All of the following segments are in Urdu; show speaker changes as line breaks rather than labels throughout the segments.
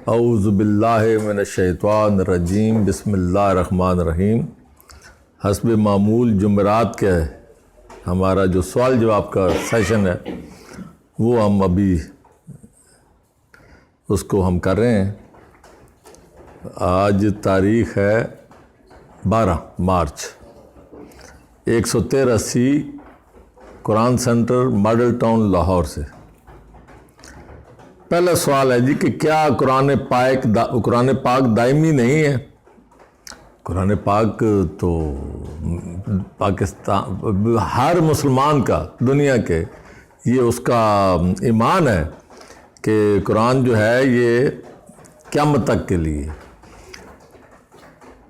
اعوذ باللہ من الشیطان الرجیم، بسم اللہ الرحمن الرحیم۔ حسب معمول جمعرات کے ہمارا جو سوال جواب کا سیشن ہے وہ ہم ابھی اس کو ہم کر رہے ہیں۔ آج تاریخ ہے 12 مارچ 113 قرآن سینٹر ماڈل ٹاؤن لاہور سے۔ پہلا سوال ہے جی کہ کیا قرآن پاک دائمی نہیں ہے؟ قرآن پاک تو پاکستان ہر مسلمان کا دنیا کے یہ اس کا ایمان ہے کہ قرآن جو ہے یہ قیامت تک کے لیے۔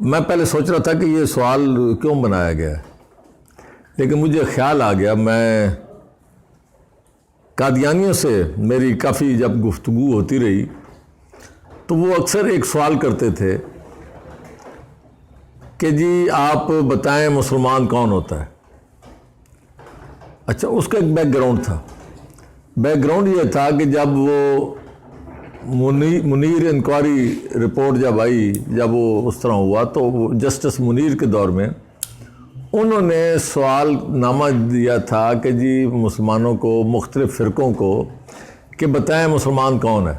میں پہلے سوچ رہا تھا کہ یہ سوال کیوں بنایا گیا ہے، لیکن مجھے خیال آ گیا، میں قادیانیوں سے میری کافی جب گفتگو ہوتی رہی تو وہ اکثر ایک سوال کرتے تھے کہ جی آپ بتائیں مسلمان کون ہوتا ہے؟ اچھا، اس کا ایک بیک گراؤنڈ تھا۔ بیک گراؤنڈ یہ تھا کہ جب وہ منیر انکوائری رپورٹ جب آئی، جب وہ اس طرح ہوا تو جسٹس منیر کے دور میں انہوں نے سوال نامہ دیا تھا کہ جی مسلمانوں کو، مختلف فرقوں کو، کہ بتائیں مسلمان کون ہے۔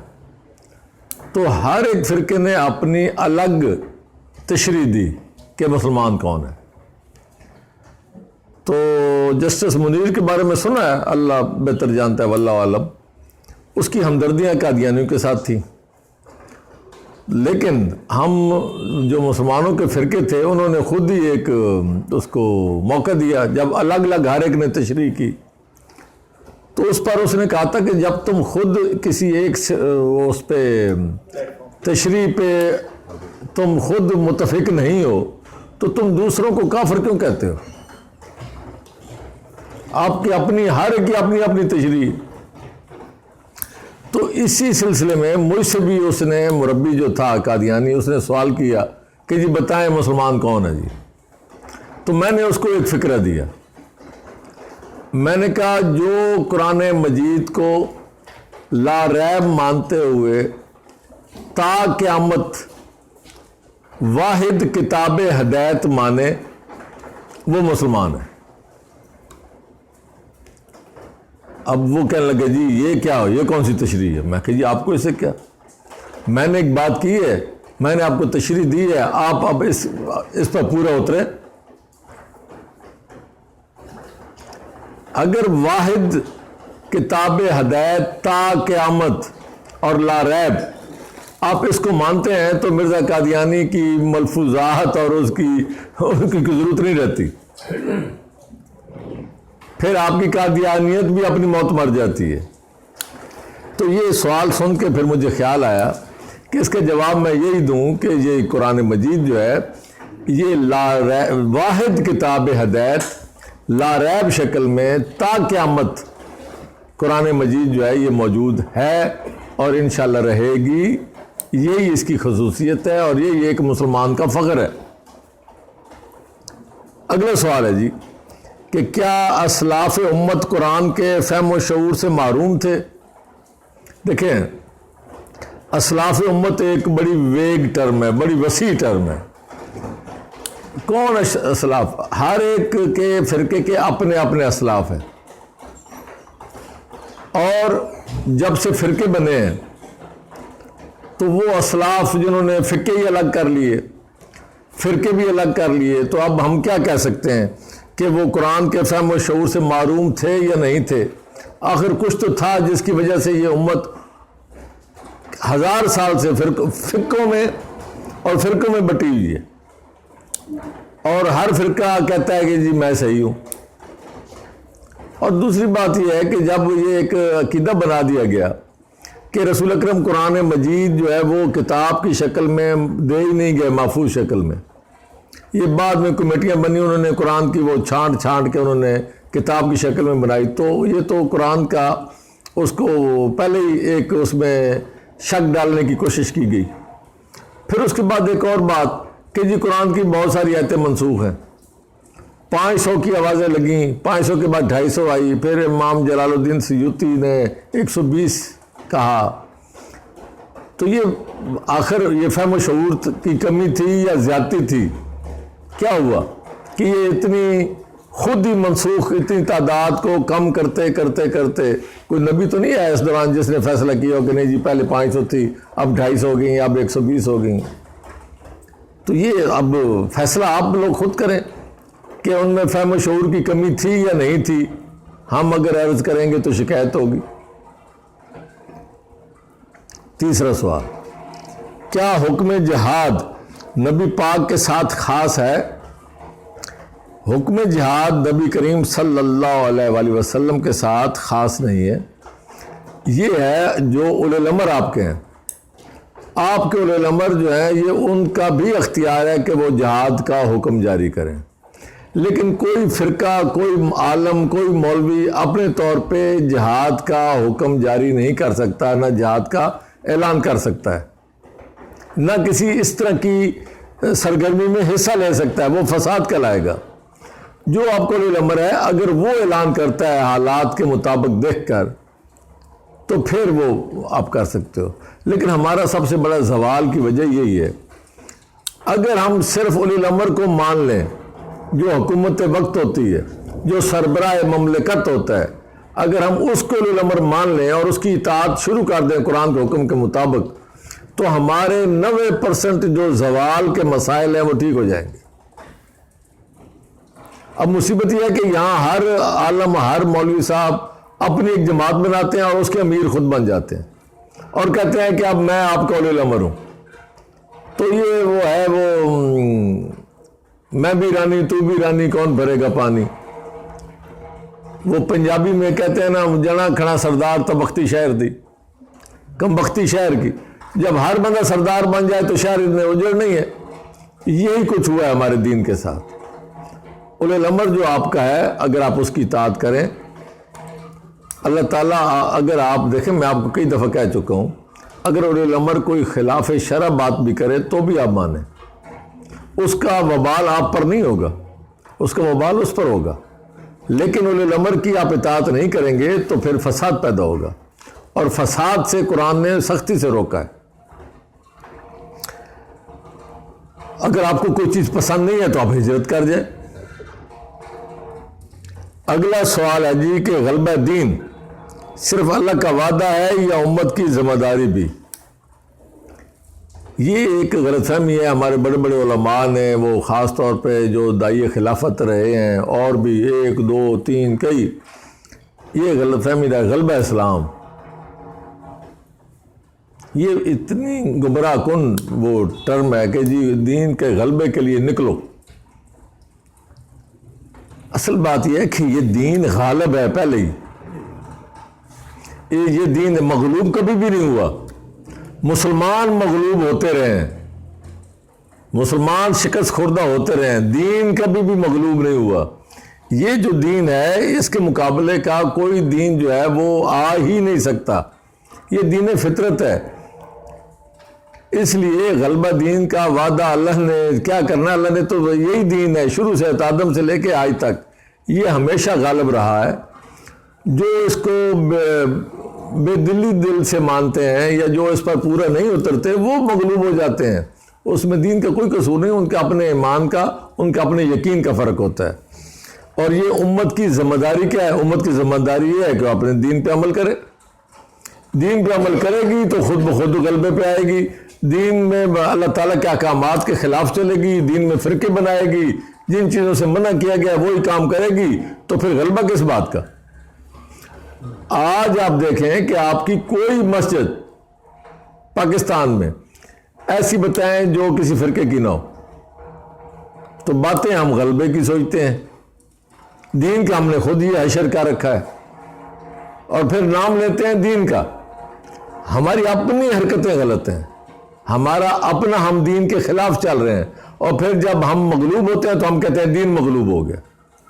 تو ہر ایک فرقے نے اپنی الگ تشریح دی کہ مسلمان کون ہے۔ تو جسٹس منیر کے بارے میں سنا ہے، اللہ بہتر جانتا ہے واللہ عالم، اس کی ہمدردیاں قادیانیوں کے ساتھ تھیں، لیکن ہم جو مسلمانوں کے فرقے تھے انہوں نے خود ہی ایک اس کو موقع دیا، جب الگ الگ ہر ایک نے تشریح کی تو اس پر اس نے کہا تھا کہ جب تم خود کسی ایک اس پہ تشریح پہ تم خود متفق نہیں ہو تو تم دوسروں کو کافر کیوں کہتے ہو؟ آپ کی اپنی، ہر ایک کی اپنی اپنی تشریح۔ تو اسی سلسلے میں مجھ سے بھی اس نے، مربی جو تھا قادیانی، اس نے سوال کیا کہ جی بتائیں مسلمان کون ہے جی۔ تو میں نے اس کو ایک فکرہ دیا، میں نے کہا جو قرآن مجید کو لا ریب مانتے ہوئے تا قیامت واحد کتاب ہدایت مانے وہ مسلمان ہے۔ اب وہ کہنے لگے جی یہ کیا ہو، یہ کون سی تشریح ہے؟ میں کہ جی آپ کو اسے کیا، میں نے ایک بات کی ہے، میں نے آپ کو تشریح دی ہے، آپ اب اس پر پورا اترے۔ اگر واحد کتاب ہدایت تا قیامت اور لا ریب آپ اس کو مانتے ہیں تو مرزا قادیانی کی ملفوظات اور اس کی ضرورت نہیں رہتی، پھر آپ کی قادیانیت بھی اپنی موت مر جاتی ہے۔ تو یہ سوال سن کے پھر مجھے خیال آیا کہ اس کا جواب میں یہی دوں کہ یہ قرآن مجید جو ہے یہ واحد کتاب ہدایت لا ریب شکل میں تا قیامت قرآن مجید جو ہے یہ موجود ہے اور انشاءاللہ رہے گی۔ یہی اس کی خصوصیت ہے اور یہی ایک مسلمان کا فخر ہے۔ اگلا سوال ہے جی کہ کیا اسلاف امت قرآن کے فہم و شعور سے محروم تھے؟ دیکھیں، اسلاف امت ایک بڑی ویگ ٹرم ہے، بڑی وسیع ٹرم ہے۔ کون اسلاف؟ ہر ایک کے فرقے کے اپنے اپنے اسلاف ہیں، اور جب سے فرقے بنے ہیں تو وہ اسلاف جنہوں نے فقہ ہی الگ کر لیے، فرقے بھی الگ کر لیے، تو اب ہم کیا کہہ سکتے ہیں کہ وہ قرآن کے فہم و شعور سے محروم تھے یا نہیں تھے؟ آخر کچھ تو تھا جس کی وجہ سے یہ امت 1000 سال سے فرقوں میں اور فرقوں میں بٹی ہوئی ہے، اور ہر فرقہ کہتا ہے کہ جی میں صحیح ہوں۔ اور دوسری بات یہ ہے کہ جب یہ ایک عقیدہ بنا دیا گیا کہ رسول اکرم قرآن مجید جو ہے وہ کتاب کی شکل میں دے ہی نہیں گئے، محفوظ شکل میں، یہ بعد میں کمیٹیاں بنی، انہوں نے قرآن کی وہ چھانٹ کے انہوں نے کتاب کی شکل میں بنائی، تو یہ تو قرآن کا اس کو پہلے ہی ایک اس میں شک ڈالنے کی کوشش کی گئی۔ پھر اس کے بعد ایک اور بات کہ جی قرآن کی بہت ساری آیتیں منسوخ ہیں، 500 کی آوازیں لگیں، 500 کے بعد 250 آئی، پھر امام جلال الدین سیوطی نے 120 کہا، تو یہ آخر یہ فہم و شعور کی کمی تھی یا زیادتی تھی؟ کیا ہوا کہ یہ اتنی خود ہی منسوخ اتنی تعداد کو کم کرتے کرتے کرتے، کوئی نبی تو نہیں آیا اس دوران جس نے فیصلہ کیا ہو کہ نہیں جی پہلے 500 تھی اب 250 ہو گئی اب 120 ہو گئی؟ تو یہ اب فیصلہ آپ لوگ خود کریں کہ ان میں فہم و شعور کی کمی تھی یا نہیں تھی. ہم اگر عرض کریں گے تو شکایت ہوگی. تیسرا سوال، کیا حکم جہاد نبی پاک کے ساتھ خاص ہے؟ حکم جہاد نبی کریم صلی اللہ علیہ وآلہ وسلم کے ساتھ خاص نہیں ہے. یہ ہے جو اولی الامر آپ کے ہیں. آپ کے اولی الامر جو ہیں یہ ان کا بھی اختیار ہے کہ وہ جہاد کا حکم جاری کریں، لیکن کوئی فرقہ، کوئی عالم، کوئی مولوی اپنے طور پہ جہاد کا حکم جاری نہیں کر سکتا، نہ جہاد کا اعلان کر سکتا ہے، نہ کسی اس طرح کی سرگرمی میں حصہ لے سکتا ہے. وہ فساد کہلائے گا. جو آپ کو اولی الامر ہے اگر وہ اعلان کرتا ہے حالات کے مطابق دیکھ کر تو پھر وہ آپ کر سکتے ہو. لیکن ہمارا سب سے بڑا زوال کی وجہ یہی ہے، اگر ہم صرف اولی الامر کو مان لیں جو حکومت وقت ہوتی ہے، جو سربراہ مملکت ہوتا ہے، اگر ہم اس کو اولی الامر مان لیں اور اس کی اطاعت شروع کر دیں قرآن کے حکم کے مطابق، تو ہمارے 90% جو زوال کے مسائل ہیں وہ ٹھیک ہو جائیں گے. اب مصیبت یہ ہے کہ یہاں ہر عالم، ہر مولوی صاحب اپنی ایک جماعت بناتے ہیں اور اس کے امیر خود بن جاتے ہیں اور کہتے ہیں کہ اب میں آپ کا اولی الامر ہوں. تو یہ وہ ہے وہ میں بھی رانی تو بھی رانی کون بھرے گا پانی. وہ پنجابی میں کہتے ہیں نا جنا کھڑا سردار تو بختی شہر دی، کم بختی شہر کی. جب ہر بندہ سردار بن جائے تو شہر اتنے اجڑ نہیں ہے. یہی کچھ ہوا ہے ہمارے دین کے ساتھ. اولی الامر جو آپ کا ہے اگر آپ اس کی اطاعت کریں، اللہ تعالیٰ اگر آپ دیکھیں، میں آپ کو کئی دفعہ کہہ چکا ہوں، اگر اولی الامر کوئی خلاف شرع بات بھی کرے تو بھی آپ مانیں، اس کا وبال آپ پر نہیں ہوگا، اس کا وبال اس پر ہوگا. لیکن اولی الامر کی آپ اطاعت نہیں کریں گے تو پھر فساد پیدا ہوگا، اور فساد سے قرآن نے سختی سے روکا ہے. اگر آپ کو کوئی چیز پسند نہیں ہے تو آپ ہجرت کر جائیں. اگلا سوال ہے جی کہ غلبہ دین صرف اللہ کا وعدہ ہے یا امت کی ذمہ داری بھی؟ یہ ایک غلط فہمی ہے. ہمارے بڑے بڑے علماء نے، وہ خاص طور پہ جو داعی خلافت رہے ہیں اور بھی 1 2 3 کئی، یہ غلط فہمی ہے. غلبہ اسلام یہ اتنی گمراہ کن وہ ٹرم ہے کہ جی دین کے غلبے کے لیے نکلو. اصل بات یہ ہے کہ یہ دین غالب ہے پہلے ہی. یہ دین مغلوب کبھی بھی نہیں ہوا. مسلمان مغلوب ہوتے رہے ہیں، مسلمان شکست خوردہ ہوتے رہے ہیں، دین کبھی بھی مغلوب نہیں ہوا. یہ جو دین ہے اس کے مقابلے کا کوئی دین جو ہے وہ آ ہی نہیں سکتا. یہ دین فطرت ہے. اس لیے غلبہ دین کا وعدہ اللہ نے کیا کرنا، اللہ نے تو یہی دین ہے شروع سے آدم سے لے کے آج تک، یہ ہمیشہ غالب رہا ہے. جو اس کو بے دلی دل سے مانتے ہیں یا جو اس پر پورا نہیں اترتے وہ مغلوب ہو جاتے ہیں. اس میں دین کا کوئی قصور نہیں، ان کے اپنے ایمان کا، ان کے اپنے یقین کا فرق ہوتا ہے. اور یہ امت کی ذمہ داری کیا ہے؟ امت کی ذمہ داری یہ ہے کہ وہ اپنے دین پہ عمل کرے. دین پہ عمل کرے گی تو خود بخود غلبے پہ آئے گی. دین میں اللہ تعالیٰ کے احکامات کے خلاف چلے گی، دین میں فرقے بنائے گی، جن چیزوں سے منع کیا گیا وہی کام کرے گی، تو پھر غلبہ کس بات کا؟ آج آپ دیکھیں کہ آپ کی کوئی مسجد پاکستان میں ایسی بتائیں جو کسی فرقے کی نہ ہو، تو باتیں ہم غلبے کی سوچتے ہیں. دین کا ہم نے خود یہ حشر کا رکھا ہے اور پھر نام لیتے ہیں دین کا. ہماری اپنی حرکتیں غلط ہیں، ہمارا اپنا، ہم دین کے خلاف چل رہے ہیں. اور پھر جب ہم مغلوب ہوتے ہیں تو ہم کہتے ہیں دین مغلوب ہو گیا.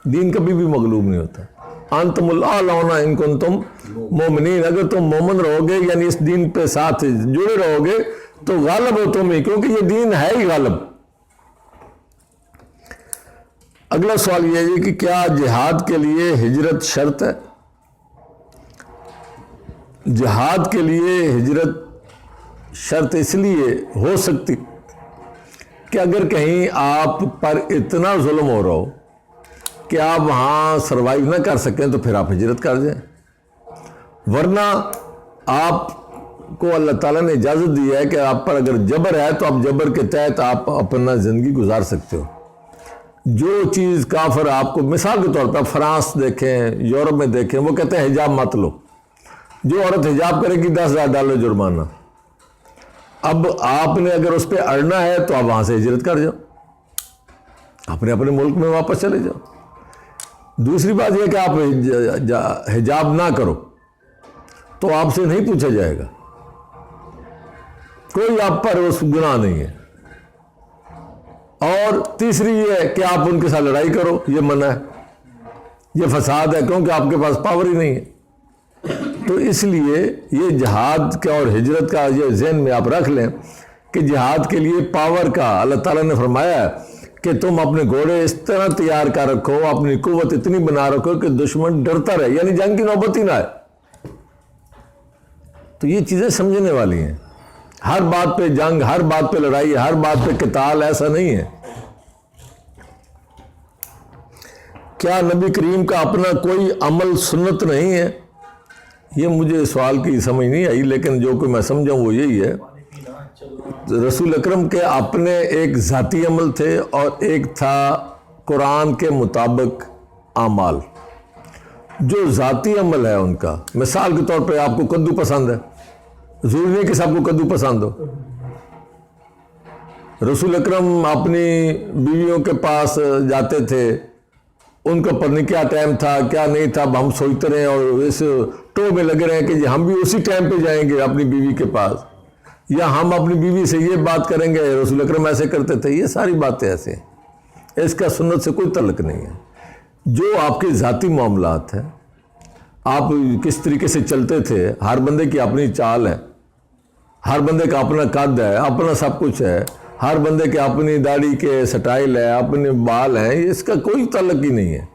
دین کبھی بھی مغلوب نہیں ہوتا. انتم الاعلون ان کنتم مومنین، اگر تم مومن رہو گے یعنی اس دین پہ ساتھ جڑے رہو گے تو غالب ہو تم ہی، کیونکہ یہ دین ہے ہی غالب. اگلا سوال یہ ہے کہ کیا جہاد کے لیے ہجرت شرط ہے؟ جہاد کے لیے ہجرت شرط اس لیے ہو سکتی کہ اگر کہیں آپ پر اتنا ظلم ہو رہا ہو کہ آپ وہاں سروائیو نہ کر سکیں تو پھر آپ ہجرت کر دیں، ورنہ آپ کو اللہ تعالیٰ نے اجازت دی ہے کہ آپ پر اگر جبر ہے تو آپ جبر کے تحت آپ اپنا زندگی گزار سکتے ہو۔ جو چیز کافر آپ کو، مثال کے طور پر فرانس دیکھیں، یورپ میں دیکھیں، وہ کہتے ہیں حجاب مت لو، جو عورت حجاب کرے گی $10,000 جرمانہ۔ اب آپ نے اگر اس پہ اڑنا ہے تو آپ وہاں سے ہجرت کر جاؤ، اپنے ملک میں واپس چلے جاؤ۔ دوسری بات یہ کہ آپ حجاب نہ کرو تو آپ سے نہیں پوچھا جائے گا، کوئی آپ پر اس گناہ نہیں ہے۔ اور تیسری یہ ہے کہ آپ ان کے ساتھ لڑائی کرو، یہ منع ہے، یہ فساد ہے، کیونکہ آپ کے پاس پاور ہی نہیں ہے۔ تو اس لیے یہ جہاد کا اور ہجرت کا یہ ذہن میں آپ رکھ لیں کہ جہاد کے لیے پاور کا اللہ تعالیٰ نے فرمایا ہے کہ تم اپنے گھوڑے اس طرح تیار کر رکھو، اپنی قوت اتنی بنا رکھو کہ دشمن ڈرتا رہے، یعنی جنگ کی نوبت ہی نہ آئے۔ تو یہ چیزیں سمجھنے والی ہیں، ہر بات پہ جنگ، ہر بات پہ لڑائی، ہر بات پہ قتال، ایسا نہیں ہے۔ کیا نبی کریم کا اپنا کوئی عمل سنت نہیں ہے؟ یہ مجھے سوال کی سمجھ نہیں آئی، لیکن جو کہ میں سمجھا وہ یہی ہے، رسول اکرم کے اپنے ایک ذاتی عمل تھے اور ایک تھا قرآن کے مطابق اعمال۔ جو ذاتی عمل ہے ان کا، مثال کے طور پہ آپ کو کدو پسند ہے، ضروری نہیں کہ سب کو کدو پسند ہو۔ رسول اکرم اپنی بیویوں کے پاس جاتے تھے، ان کا پتہ نہیں کیا ٹائم تھا کیا نہیں تھا، ہم سوچتے رہے اور اس ٹو میں لگے رہے کہ ہم بھی اسی ٹائم پہ جائیں گے اپنی بیوی کے پاس، یا ہم اپنی بیوی سے یہ بات کریں گے، رسول اکرم ایسے کرتے تھے۔ یہ ساری باتیں ایسے ہیں، اس کا سنت سے کوئی تعلق نہیں ہے۔ جو آپ کے ذاتی معاملات ہیں، آپ کس طریقے سے چلتے تھے، ہر بندے کی اپنی چال ہے، ہر بندے کا اپنا قد ہے، اپنا سب کچھ ہے، ہر بندے کے اپنی داڑھی کے سٹائل ہے، اپنے بال ہیں، اس کا کوئی تعلق ہی نہیں ہے۔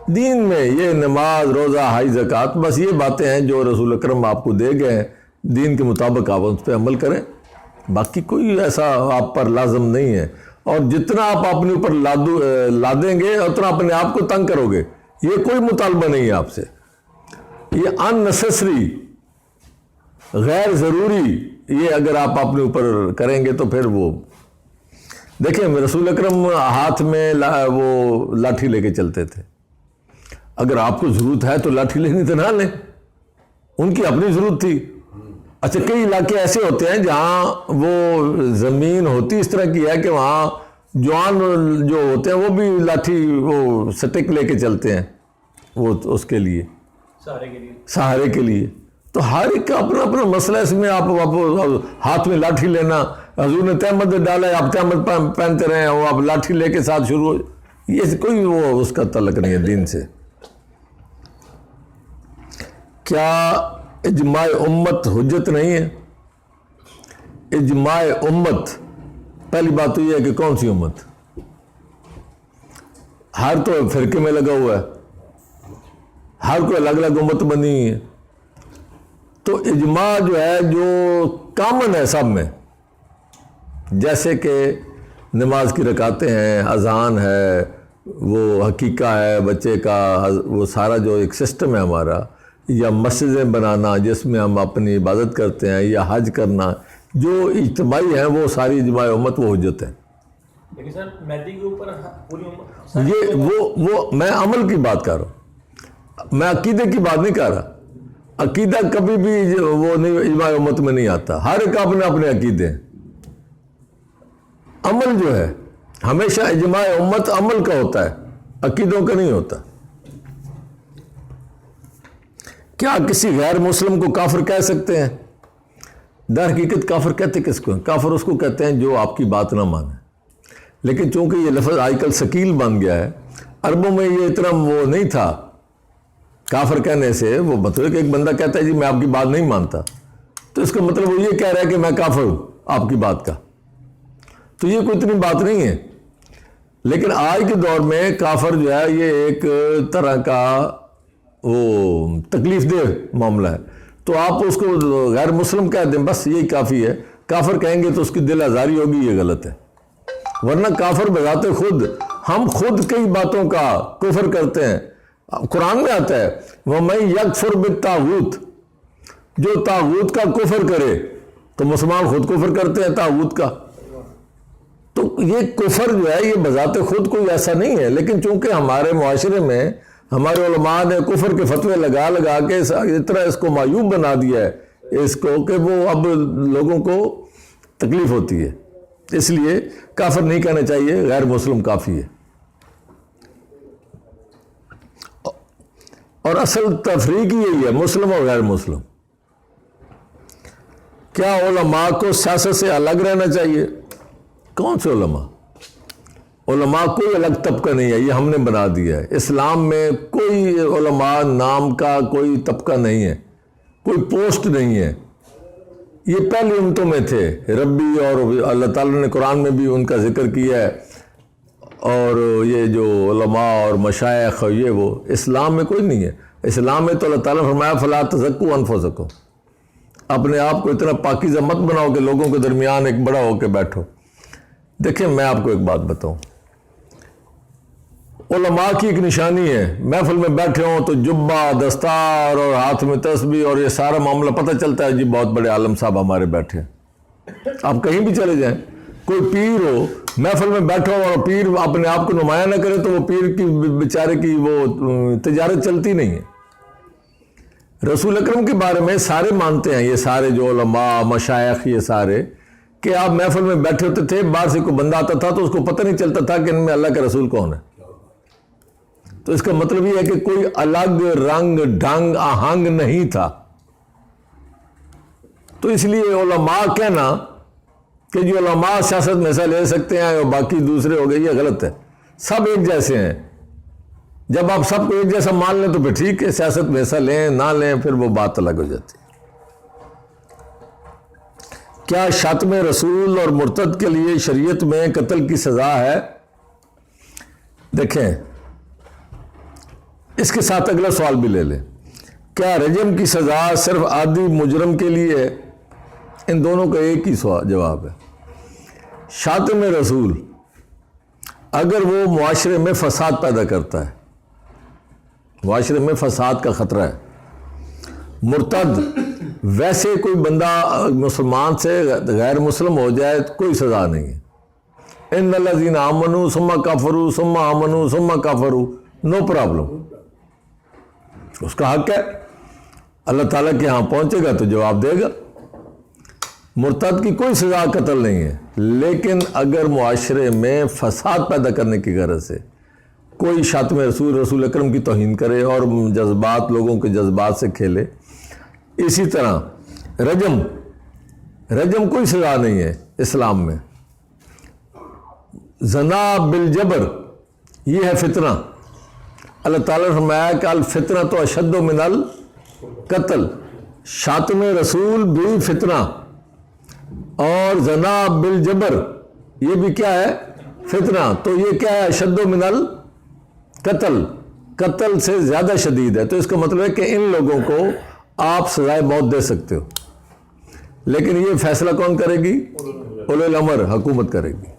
دین میں یہ نماز، روزہ، حج، زکوٰۃ، بس یہ باتیں ہیں جو رسول اکرم آپ کو دے گئے، دین کے مطابق آپ اس پہ عمل کریں، باقی کوئی ایسا آپ پر لازم نہیں ہے۔ اور جتنا آپ اپنے اوپر لادیں گے اتنا اپنے آپ کو تنگ کرو گے، یہ کوئی مطالبہ نہیں ہے آپ سے، یہ ان نیسیسری، غیر ضروری، یہ اگر آپ اپنے اوپر کریں گے تو پھر وہ دیکھیں، رسول اکرم ہاتھ میں وہ لاٹھی لے کے چلتے تھے۔ اگر آپ کو ضرورت ہے تو لاٹھی لینی تو نہ لیں، ان کی اپنی ضرورت تھی۔ اچھا، کئی علاقے ایسے ہوتے ہیں جہاں وہ زمین ہوتی اس طرح کی ہے کہ وہاں جوان جو ہوتے ہیں وہ بھی لاٹھی، وہ سٹک لے کے چلتے ہیں، وہ اس کے لیے سہارے کے لیے۔ تو ہر ایک کا اپنا اپنا مسئلہ، اس میں آپ ہاتھ میں لاٹھی لینا، حضور نے تہمت ڈالا ہے، آپ تہمت پہنتے رہے ہیں، وہ آپ لاٹھی لے کے ساتھ شروع، یہ کوئی وہ اس کا تعلق نہیں ہے دین سے۔ کیا اجماع امت حجت نہیں ہے؟ اجماع امت، پہلی بات تو یہ ہے کہ کون سی امت؟ ہر تو فرقے میں لگا ہوا ہے، ہر کوئی الگ الگ امت بنی ہوئی ہے۔ تو اجماع جو ہے، جو کامن ہے سب میں، جیسے کہ نماز کی رکعتیں ہیں، اذان ہے، وہ حقیقہ ہے بچے کا، وہ سارا جو ایک سسٹم ہے ہمارا، یا مسجدیں بنانا جس میں ہم اپنی عبادت کرتے ہیں، یا حج کرنا، جو اجتماعی ہیں وہ ساری اجماع امت وہ حجت ہے۔
لیکن سر مہدی کے اوپر پوری امت،
یہ وہ میں عمل کی بات کر رہا ہوں، میں عقیدے کی بات نہیں کر رہا۔ عقیدہ کبھی بھی وہ نہیں، اجماع امت میں نہیں آتا، ہر ایک اپنے اپنے عقیدے ہیں۔ عمل جو ہے ہمیشہ اجماع امت عمل کا ہوتا ہے، عقیدوں کا نہیں ہوتا۔ کیا کسی غیر مسلم کو کافر کہہ سکتے ہیں؟ در حقیقت کافر کہتے کس کو ہیں؟ کافر اس کو کہتے ہیں جو آپ کی بات نہ مانے، لیکن چونکہ یہ لفظ آج کل ثقیل بن گیا ہے، عربوں میں یہ اتنا وہ نہیں تھا کافر کہنے سے، وہ مطلب کہ ایک بندہ کہتا ہے جی میں آپ کی بات نہیں مانتا، تو اس کا مطلب وہ یہ کہہ رہا ہے کہ میں کافر ہوں آپ کی بات کا، تو یہ کوئی اتنی بات نہیں ہے۔ لیکن آج کے دور میں کافر جو ہے یہ ایک طرح کا وہ تکلیف دہ معاملہ ہے۔ تو آپ اس کو غیر مسلم کہہ دیں، بس یہی کافی ہے. کافر کہیں گے تو اس کی دل آزاری ہوگی، یہ غلط ہے. ورنہ کافر بذات خود، ہم خود کئی باتوں کا کفر کرتے ہیں. قرآن میں آتا ہے وَمَن يَكْفُرْ بِالطَّاغُوتِ، جو طاغوت کا کفر کرے، تو مسلمان خود کفر کرتے ہیں طاغوت کا. تو یہ کفر جو ہے یہ بذات خود کوئی ایسا نہیں ہے، لیکن چونکہ ہمارے معاشرے میں ہمارے علماء نے کفر کے فتوے لگا لگا کے اتنا اس کو معیوب بنا دیا ہے اس کو کہ وہ اب لوگوں کو تکلیف ہوتی ہے. اس لیے کافر نہیں کہنا چاہیے، غیر مسلم کافی ہے. اور اصل تفریق یہی ہے، مسلم اور غیر مسلم. کیا علماء کو سیاست سے الگ رہنا چاہیے؟ کون سے علماء؟ علماء کوئی الگ طبقہ نہیں ہے، یہ ہم نے بنا دیا ہے. اسلام میں کوئی علماء نام کا کوئی طبقہ نہیں ہے، کوئی پوسٹ نہیں ہے. یہ پہلی امتوں میں تھے ربی، اور اللہ تعالیٰ نے قرآن میں بھی ان کا ذکر کیا ہے. اور یہ جو علماء اور مشائخ یہ وہ اسلام میں کوئی نہیں ہے. اسلام میں تو اللہ تعالیٰ نے فرمایا فلا تزکوا انفسکم، اپنے آپ کو اتنا پاکیزہ مت بناؤ کہ لوگوں کے درمیان ایک بڑا ہو کے بیٹھو. دیکھیں میں آپ کو ایک بات بتاؤں، علماء کی ایک نشانی ہے، محفل میں بیٹھے ہوں تو جبہ، دستار اور ہاتھ میں تسبیح اور یہ سارا معاملہ پتہ چلتا ہے جی بہت بڑے عالم صاحب ہمارے بیٹھے ہیں. آپ کہیں بھی چلے جائیں، کوئی پیر ہو محفل میں بیٹھا ہو اور پیر اپنے آپ کو نمایاں نہ کرے تو وہ پیر کی بیچارے کی وہ تجارت چلتی نہیں ہے. رسول اکرم کے بارے میں سارے مانتے ہیں، یہ سارے جو علماء مشائخ یہ سارے، کہ آپ محفل میں بیٹھے ہوتے تھے، باہر سے کوئی بندہ آتا تھا تو اس کو پتہ نہیں چلتا تھا کہ ان میں اللہ کا رسول کون ہے. تو اس کا مطلب یہ ہے کہ کوئی الگ رنگ ڈھنگ آہنگ نہیں تھا. تو اس لیے علماء کہنا کہ جو علماء سیاست میں حصہ لے سکتے ہیں اور باقی دوسرے ہو گئے، یہ غلط ہے. سب ایک جیسے ہیں. جب آپ سب کو ایک جیسا مان لیں تو پھر ٹھیک ہے، سیاست میں حصہ لیں نہ لیں پھر وہ بات الگ ہو جاتی ہے. کیا شاتم رسول اور مرتد کے لیے شریعت میں قتل کی سزا ہے؟ دیکھیں اس کے ساتھ اگلا سوال بھی لے لیں، کیا رجم کی سزا صرف عادی مجرم کے لیے ہے؟ ان دونوں کا ایک ہی جواب ہے. شاتم رسول اگر وہ معاشرے میں فساد پیدا کرتا ہے، معاشرے میں فساد کا خطرہ ہے. مرتد ویسے کوئی بندہ مسلمان سے غیر مسلم ہو جائے کوئی سزا نہیں ہے. ان الذین آمنوا ثم کفروا ثم آمنوا ثم کفروا، نو پرابلم، اس کا حق ہے. اللہ تعالیٰ کے ہاں پہنچے گا تو جواب دے گا. مرتد کی کوئی سزا قتل نہیں ہے. لیکن اگر معاشرے میں فساد پیدا کرنے کی غرض سے کوئی شاتم رسول اکرم کی توہین کرے اور جذبات لوگوں کے جذبات سے کھیلے، اسی طرح رجم کوئی سزا نہیں ہے اسلام میں. زنا بالجبر یہ ہے فتنہ. اللہ تعالیٰ نے فرمایا کہ الفتنہ تو اشد من القتل. شاتم رسول بھی فتنہ اور زنا بالجبر یہ بھی کیا ہے؟ فتنہ. تو یہ کیا ہے؟ اشد من القتل، قتل سے زیادہ شدید ہے. تو اس کا مطلب ہے کہ ان لوگوں کو آپ سزائے موت دے سکتے ہو، لیکن یہ فیصلہ کون کرے گی؟ اولو الامر، حکومت کرے گی.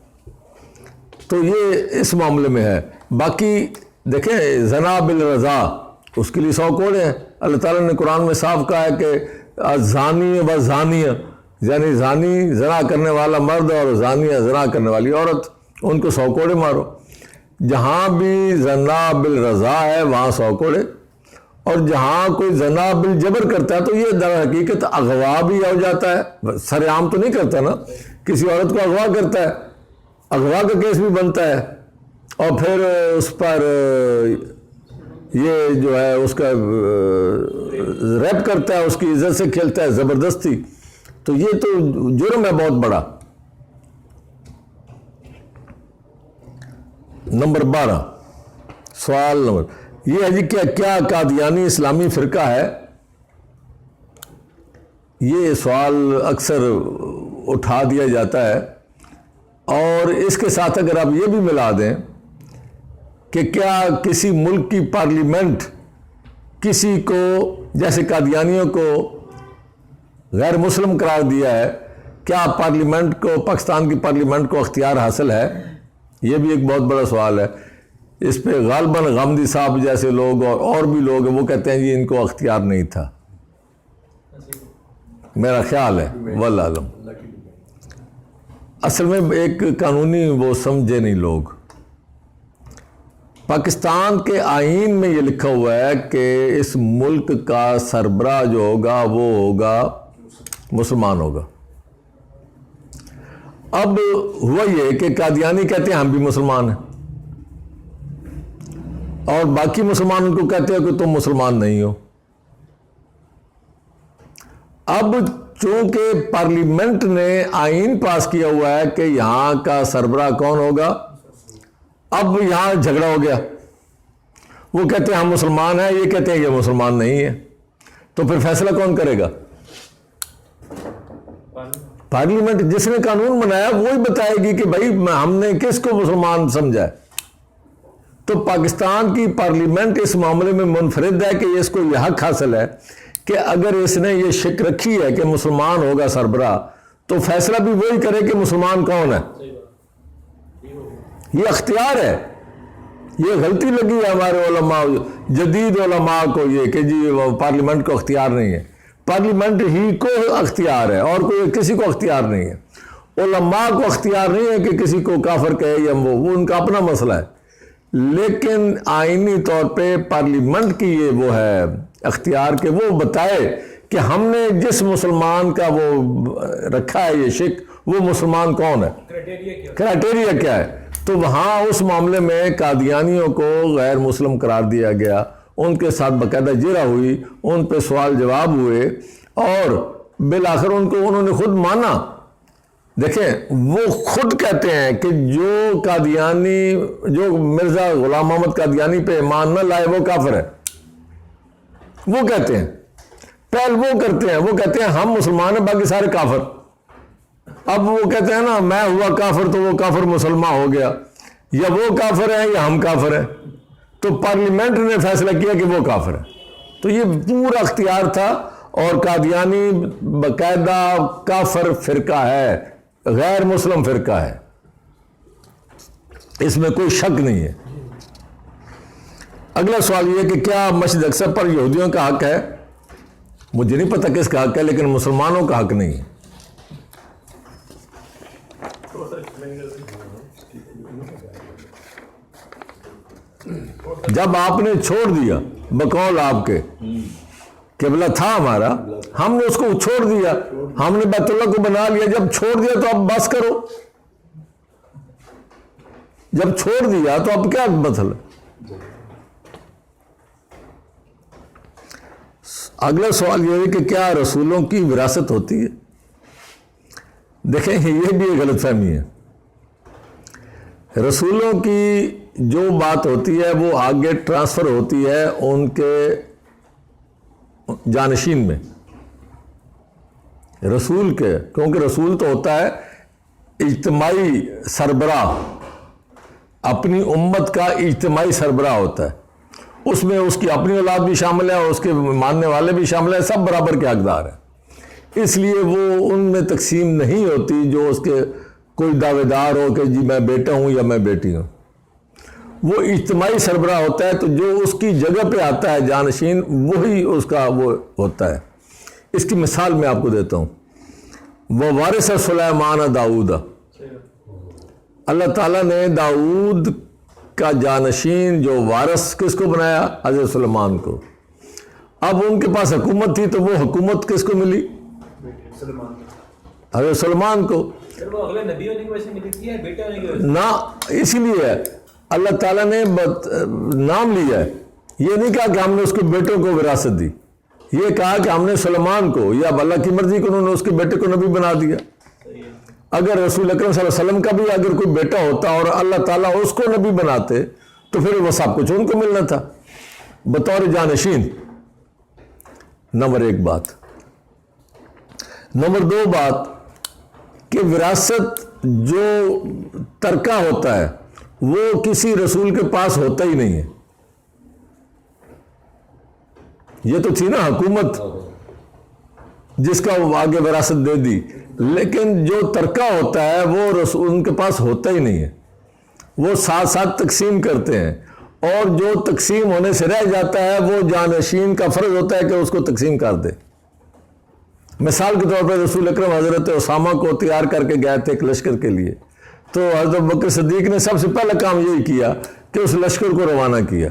تو یہ اس معاملے میں ہے. باقی دیکھیں زنا بالرضا اس کے لیے 100 کوڑے ہیں. اللہ تعالیٰ نے قرآن میں صاف کہا ہے کہ زانی و زانیہ، یعنی زانی زنا کرنے والا مرد اور زانیہ زنا کرنے والی عورت، ان کو 100 کوڑے مارو. جہاں بھی زنا بالرضا ہے وہاں 100 کوڑے، اور جہاں کوئی زنا بالجبر کرتا ہے تو یہ در حقیقت اغوا بھی ہو جاتا ہے. سر عام تو نہیں کرتا نا، کسی عورت کو اغوا کرتا ہے، اغوا کا کیس بھی بنتا ہے، اور پھر اس پر یہ جو ہے اس کا ریپ کرتا ہے، اس کی عزت سے کھیلتا ہے زبردستی. تو یہ تو جرم ہے بہت بڑا. نمبر 12 سوال نمبر یہ ہے جی کیا قادیانی اسلامی فرقہ ہے؟ یہ سوال اکثر اٹھا دیا جاتا ہے، اور اس کے ساتھ اگر آپ یہ بھی ملا دیں کہ کیا کسی ملک کی پارلیمنٹ کسی کو جیسے قادیانیوں کو غیر مسلم قرار دیا ہے، کیا پارلیمنٹ کو، پاکستان کی پارلیمنٹ کو اختیار حاصل ہے؟ یہ بھی ایک بہت بڑا سوال ہے۔ اس پہ غالباً غامدی صاحب جیسے لوگ اور بھی لوگ ہیں وہ کہتے ہیں جی ان کو اختیار نہیں تھا، میرا خیال ہے، واللہ عالم۔ اصل میں ایک قانونی وہ سمجھے نہیں لوگ۔ پاکستان کے آئین میں یہ لکھا ہوا ہے کہ اس ملک کا سربراہ جو ہوگا وہ ہوگا مسلمان ہوگا۔ اب ہوا یہ کہ قادیانی کہتے ہیں ہم بھی مسلمان ہیں، اور باقی مسلمان ان کو کہتے ہیں کہ تم مسلمان نہیں ہو۔ اب چونکہ پارلیمنٹ نے آئین پاس کیا ہوا ہے کہ یہاں کا سربراہ کون ہوگا، اب یہاں جھگڑا ہو گیا۔ وہ کہتے ہیں ہم مسلمان ہیں، یہ کہتے ہیں یہ مسلمان نہیں ہے، تو پھر فیصلہ کون کرے گا؟ پارلیمنٹ جس نے قانون بنایا وہی بتائے گی کہ بھائی ہم نے کس کو مسلمان سمجھا ہے۔ تو پاکستان کی پارلیمنٹ اس معاملے میں منفرد ہے کہ اس کو یہ حق حاصل ہے کہ اگر اس نے یہ شک رکھی ہے کہ مسلمان ہوگا سربراہ، تو فیصلہ بھی وہی کرے کہ مسلمان کون ہے۔ یہ اختیار ہے۔ یہ غلطی لگی ہے ہمارے علماء، جدید علماء کو، یہ کہ جی پارلیمنٹ کو اختیار نہیں ہے۔ پارلیمنٹ ہی کو اختیار ہے اور کوئی کسی کو اختیار نہیں ہے۔ علماء کو اختیار نہیں ہے کہ کسی کو کافر کہے یا وہ ان کا اپنا مسئلہ ہے، لیکن آئینی طور پہ پارلیمنٹ کی یہ وہ ہے اختیار کہ وہ بتائے کہ ہم نے جس مسلمان کا وہ رکھا ہے یہ شک، وہ مسلمان کون ہے، کرائٹیریا کیا ہے۔ تو وہاں اس معاملے میں قادیانیوں کو غیر مسلم قرار دیا گیا، ان کے ساتھ باقاعدہ جرح ہوئی، ان پہ سوال جواب ہوئے، اور بالآخر انہوں نے خود مانا۔ دیکھیں وہ خود کہتے ہیں کہ جو قادیانی، جو مرزا غلام محمد قادیانی پہ ایمان نہ لائے وہ کافر ہے۔ وہ کہتے ہیں، پہل وہ کرتے ہیں، وہ کہتے ہیں ہم مسلمان ہیں باقی سارے کافر۔ اب وہ کہتے ہیں نا میں ہوا کافر تو وہ کافر مسلمان ہو گیا، یا وہ کافر ہیں یا ہم کافر ہیں۔ تو پارلیمنٹ نے فیصلہ کیا کہ وہ کافر ہے۔ تو یہ پورا اختیار تھا، اور قادیانی باقاعدہ کافر فرقہ ہے، غیر مسلم فرقہ ہے، اس میں کوئی شک نہیں ہے۔ اگلا سوال یہ کہ کیا مسجد اقصی پر یہودیوں کا حق ہے؟ مجھے نہیں پتہ کس کا حق ہے، لیکن مسلمانوں کا حق نہیں ہے۔ جب آپ نے چھوڑ دیا بقول آپ کے، قبلہ تھا ہمارا، ہم نے اس کو چھوڑ دیا، ہم نے بیت اللہ کو بنا لیا، جب چھوڑ دیا تو اب بس کرو، جب چھوڑ دیا تو اب کیا مسئلہ۔ اگلا سوال یہ ہے کہ کیا رسولوں کی وراثت ہوتی ہے؟ دیکھیں یہ بھی ایک غلط فہمی ہے۔ رسولوں کی جو بات ہوتی ہے وہ آگے ٹرانسفر ہوتی ہے ان کے جانشین میں، رسول کے، کیونکہ رسول تو ہوتا ہے اجتماعی سربراہ، اپنی امت کا اجتماعی سربراہ ہوتا ہے، اس میں اس کی اپنی اولاد بھی شامل ہے اور اس کے ماننے والے بھی شامل ہیں، سب برابر کے حقدار ہیں۔ اس لیے وہ ان میں تقسیم نہیں ہوتی جو اس کے کوئی دعوے دار ہو کہ جی میں بیٹا ہوں یا میں بیٹی ہوں۔ وہ اجتماعی سربراہ ہوتا ہے، تو جو اس کی جگہ پہ آتا ہے جانشین وہی اس کا وہ ہوتا ہے۔ اس کی مثال میں آپ کو دیتا ہوں، وَوَارِثَ سُلَيْمَانَ داؤد، اللہ تعالیٰ نے داؤد کا جانشین جو وارث کس کو بنایا؟ حضرت سلیمان کو۔ اب ان کے پاس حکومت تھی تو وہ حکومت کس کو ملی؟ حضرت سلیمان کو۔ نہ اسی لیے اللہ تعالیٰ نے نام لیا ہے، یہ نہیں کہا کہ ہم نے اس کے بیٹوں کو وراثت دی، یہ کہا کہ ہم نے سلیمان کو، یا اللہ کی مرضی کو انہوں نے اس کے بیٹے کو نبی بنا دیا۔ اگر رسول اکرم صلی اللہ علیہ وسلم کا بھی اگر کوئی بیٹا ہوتا اور اللہ تعالیٰ اس کو نبی بناتے تو پھر وہ سب کچھ ان کو ملنا تھا بطور جانشین۔ نمبر ایک بات۔ نمبر دو بات کہ وراثت جو ترکہ ہوتا ہے وہ کسی رسول کے پاس ہوتا ہی نہیں ہے۔ یہ تو تھی نا حکومت، جس کا وہ آگے وراثت دے دی، لیکن جو ترکہ ہوتا ہے وہ رسول ان کے پاس ہوتا ہی نہیں ہے، وہ ساتھ ساتھ تقسیم کرتے ہیں، اور جو تقسیم ہونے سے رہ جاتا ہے وہ جانشین کا فرض ہوتا ہے کہ اس کو تقسیم کر دے۔ مثال کے طور پر رسول اکرم حضرت اسامہ کو تیار کر کے گئے تھے ایک لشکر کے لیے، تو حضرت بکر صدیق نے سب سے پہلا کام یہی کیا کہ اس لشکر کو روانہ کیا،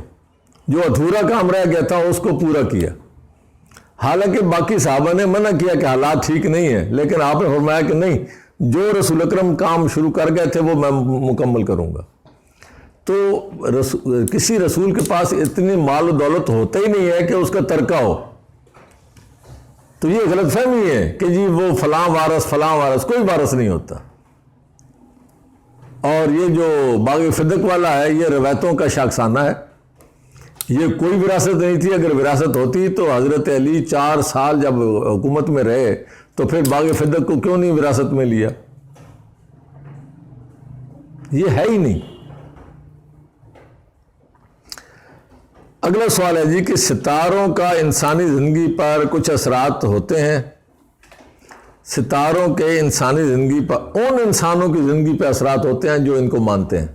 جو ادھورا کام رہ گیا تھا اس کو پورا کیا۔ حالانکہ باقی صحابہ نے منع کیا کہ حالات ٹھیک نہیں ہیں، لیکن آپ نے فرمایا کہ نہیں، جو رسول اکرم کام شروع کر گئے تھے وہ میں مکمل کروں گا۔ تو کسی رسول کے پاس اتنی مال و دولت ہوتا ہی نہیں ہے کہ اس کا ترکہ ہو، تو یہ غلط فہمی ہے کہ جی وہ فلاں وارث، کوئی وارث نہیں ہوتا۔ اور یہ جو باغ فدق والا ہے یہ روایتوں کا شاخسانہ ہے، یہ کوئی وراثت نہیں تھی۔ اگر وراثت ہوتی تو حضرت علی 4 سال جب حکومت میں رہے تو پھر باغ فدق کو کیوں نہیں وراثت میں لیا؟ یہ ہے ہی نہیں۔ اگلا سوال ہے جی کہ ستاروں کا انسانی زندگی پر کچھ اثرات ہوتے ہیں؟ ستاروں کے انسانی زندگی پر ان انسانوں کی زندگی پہ اثرات ہوتے ہیں جو ان کو مانتے ہیں،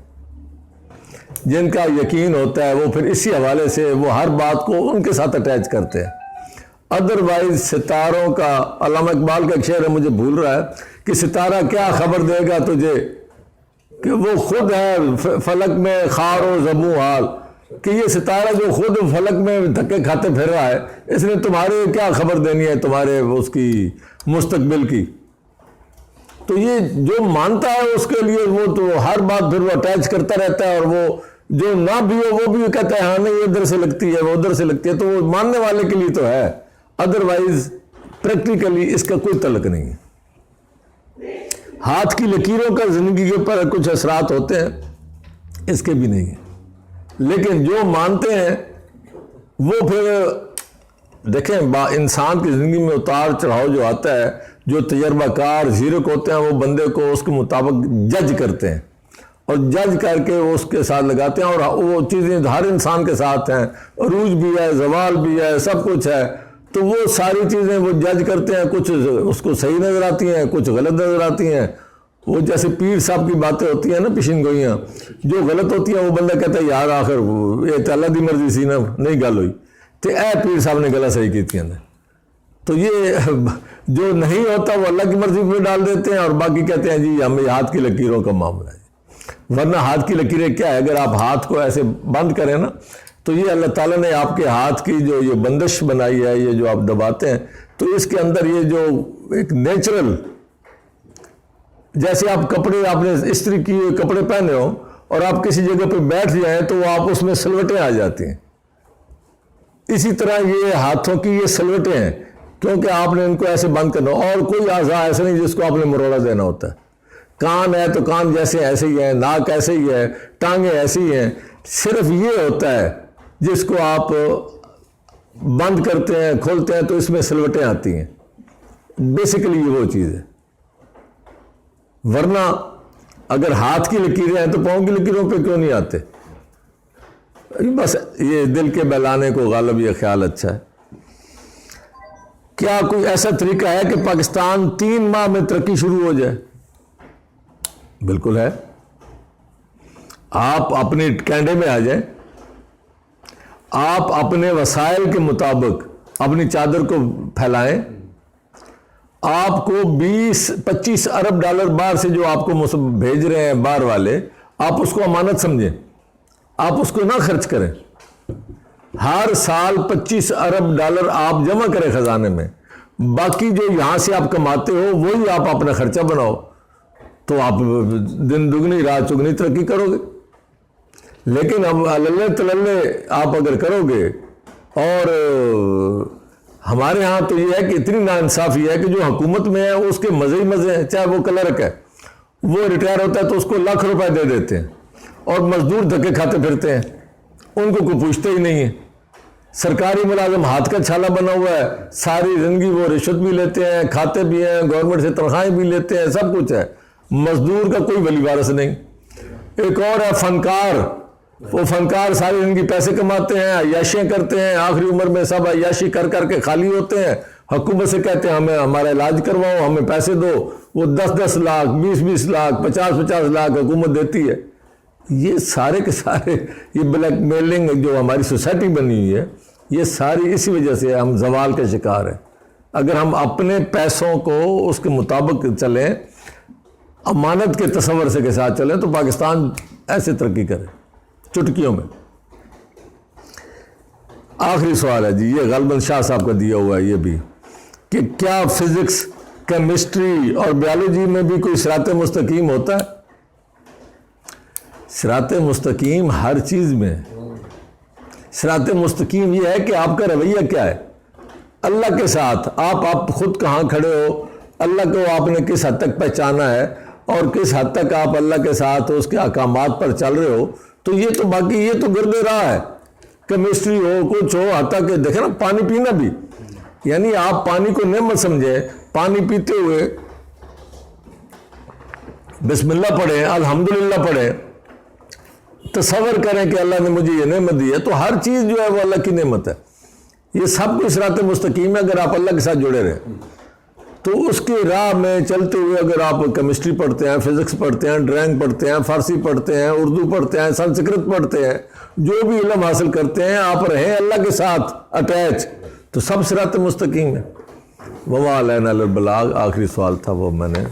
جن کا یقین ہوتا ہے، وہ پھر اسی حوالے سے وہ ہر بات کو ان کے ساتھ اٹیچ کرتے ہیں۔ ادروائز ستاروں کا، علامہ اقبال کا ایک شعر ہے مجھے بھول رہا ہے کہ ستارہ کیا خبر دے گا تجھے کہ وہ خود ہے فلک میں خار و زبوں حال، کہ یہ ستارہ جو خود فلک میں دھکے کھاتے پھر رہا ہے، اس نے تمہارے کیا خبر دینی ہے تمہارے اس کی مستقبل کی۔ تو یہ جو مانتا ہے اس کے لیے وہ تو ہر بات پھر وہ اٹیچ کرتا رہتا ہے، اور وہ جو نہ بھی ہو وہ بھی کہتا ہے ہاں نہیں ادھر سے لگتی ہے، وہ ادھر سے لگتی ہے، تو وہ ماننے والے کے لیے تو ہے، ادروائز پریکٹیکلی اس کا کوئی تعلق نہیں ہے۔ ہاتھ کی لکیروں کا زندگی کے اوپر کچھ اثرات ہوتے ہیں، اس کے بھی نہیں ہیں، لیکن جو مانتے ہیں وہ پھر دیکھیں انسان کی زندگی میں اتار چڑھاؤ جو آتا ہے، جو تجربہ کار زیرک ہوتے ہیں وہ بندے کو اس کے مطابق جج کرتے ہیں، اور جج کر کے اس کے ساتھ لگاتے ہیں، اور وہ چیزیں ہر انسان کے ساتھ ہیں، عروج بھی ہے، زوال بھی ہے، سب کچھ ہے، تو وہ ساری چیزیں وہ جج کرتے ہیں، کچھ اس کو صحیح نظر آتی ہیں، کچھ غلط نظر آتی ہیں۔ وہ جیسے پیر صاحب کی باتیں ہوتی ہیں نا، پیشین گوئیاں جو غلط ہوتی ہیں، وہ بندہ کہتا ہے یار آخر یہ تو اللہ دی مرضی سی نا، نہیں گل ہوئی تو اے پیر صاحب نے گلا صحیح کی تھی۔ تو یہ جو نہیں ہوتا وہ اللہ کی مرضی پہ ڈال دیتے ہیں، اور باقی کہتے ہیں جی ہمیں ہاتھ کی لکیروں کا معاملہ ہے۔ ورنہ ہاتھ کی لکیریں کیا ہے؟ اگر آپ ہاتھ کو ایسے بند کریں نا، تو یہ اللہ تعالیٰ نے آپ کے ہاتھ کی جو یہ بندش بنائی ہے، یہ جو آپ دباتے ہیں، تو اس کے اندر یہ جو ایک نیچرل، جیسے آپ کپڑے آپ نے استری کیے ہوئے کپڑے پہنے ہو اور آپ کسی جگہ پہ بیٹھ جائیں تو وہ آپ اس میں سلوٹیں آ جاتی ہیں، اسی طرح یہ ہاتھوں کی یہ سلوٹیں ہیں، کیونکہ آپ نے ان کو ایسے بند کرنا، اور کوئی اعضاء ایسا نہیں جس کو آپ نے مروڑا دینا ہوتا ہے۔ کان ہے تو کان جیسے ایسے ہی ہیں، ناک ایسے ہی ہے، ٹانگیں ایسی ہی ہیں، صرف یہ ہوتا ہے جس کو آپ بند کرتے ہیں کھولتے ہیں تو اس میں سلوٹیں آتی ہیں، بیسیکلی یہ وہ چیز ہے۔ ورنہ اگر ہاتھ کی لکیریں ہیں تو پاؤں کی لکیروں پہ کیوں نہیں آتے؟ بس یہ دل کے بہلانے کو غالب یہ خیال اچھا ہے۔ کیا کوئی ایسا طریقہ ہے کہ پاکستان 3 ماہ میں ترقی شروع ہو جائے؟ بالکل ہے۔ آپ اپنی کینڈے میں آ جائیں، آپ اپنے وسائل کے مطابق اپنی چادر کو پھیلائیں، آپ کو 20-25 ارب ڈالر باہر سے جو آپ کو بھیج رہے ہیں باہر والے، آپ اس کو امانت سمجھیں، آپ اس کو نہ خرچ کریں۔ ہر سال 25 ارب ڈالر آپ جمع کریں خزانے میں، باقی جو یہاں سے آپ کماتے ہو وہی آپ اپنا خرچہ بناؤ، تو آپ دن دگنی رات چگنی ترقی کرو گے۔ لیکن اب اللہ تللے آپ اگر کرو گے، اور ہمارے ہاں تو یہ ہے کہ اتنی ناانصافی ہے کہ جو حکومت میں ہے اس کے مزے ہی مزے ہیں، چاہے وہ کلرک ہے، وہ ریٹائر ہوتا ہے تو اس کو لاکھ روپے دے دیتے ہیں، اور مزدور دھکے کھاتے پھرتے ہیں، ان کو کوئی پوچھتے ہی نہیں ہے۔ سرکاری ملازم ہاتھ کا چھالا بنا ہوا ہے، ساری زندگی وہ رشوت بھی لیتے ہیں، کھاتے بھی ہیں، گورنمنٹ سے تنخواہیں بھی لیتے ہیں، سب کچھ ہے، مزدور کا کوئی ولی وارث نہیں۔ ایک اور ہے فنکار، وہ فنکار ساری زندگی پیسے کماتے ہیں، عیاشیاں کرتے ہیں، آخری عمر میں سب عیاشی کر کر کے خالی ہوتے ہیں، حکومت سے کہتے ہیں ہمیں ہمارا علاج کرواؤ, ہمیں پیسے دو, وہ 10-10 لاکھ 20-20 لاکھ 50-50 لاکھ حکومت دیتی ہے. یہ سارے کے سارے یہ بلیک میلنگ جو ہماری سوسائٹی بنی ہوئی ہے, یہ ساری اسی وجہ سے ہم زوال کے شکار ہیں. اگر ہم اپنے پیسوں کو اس کے مطابق چلیں, امانت کے تصور سے کے ساتھ چلیں, تو پاکستان ایسے ترقی کرے چٹکیوں میں. آخری سوال ہے جی, یہ غالباً شاہ صاحب کا دیا ہوا ہے یہ بھی, کہ کیا فزکس, کیمسٹری اور بیالوجی میں بھی کوئی صراط مستقیم ہوتا ہے؟ صراط مستقیم ہر چیز میں. صراط مستقیم یہ ہے کہ آپ کا رویہ کیا ہے اللہ کے ساتھ. آپ خود کہاں کھڑے ہو, اللہ کو آپ نے کس حد تک پہچانا ہے, اور کس حد تک آپ اللہ کے ساتھ اس کے احکامات پر چل رہے ہو. تو یہ تو باقی یہ تو گرد راہ ہے, کیمسٹری ہو کچھ ہو, حتیٰ کہ دیکھیں نا پانی پینا بھی, یعنی آپ پانی کو نعمت سمجھیں, پانی پیتے ہوئے بسم اللہ پڑھیں, الحمدللہ پڑھیں, تصور کریں کہ اللہ نے مجھے یہ نعمت دی ہے. تو ہر چیز جو ہے وہ اللہ کی نعمت ہے. یہ سب کچھ صراط مستقیم ہے اگر آپ اللہ کے ساتھ جڑے رہیں. تو اس کی راہ میں چلتے ہوئے اگر آپ کیمسٹری پڑھتے ہیں, فزکس پڑھتے ہیں, ڈرائنگ پڑھتے ہیں, فارسی پڑھتے ہیں, اردو پڑھتے ہیں, سنسکرت پڑھتے ہیں, جو بھی علم حاصل کرتے ہیں, آپ رہیں اللہ کے ساتھ اٹیچ, تو سب صراط مستقیم ہے. وما علینا الا البلاغ. آخری سوال تھا وہ میں نے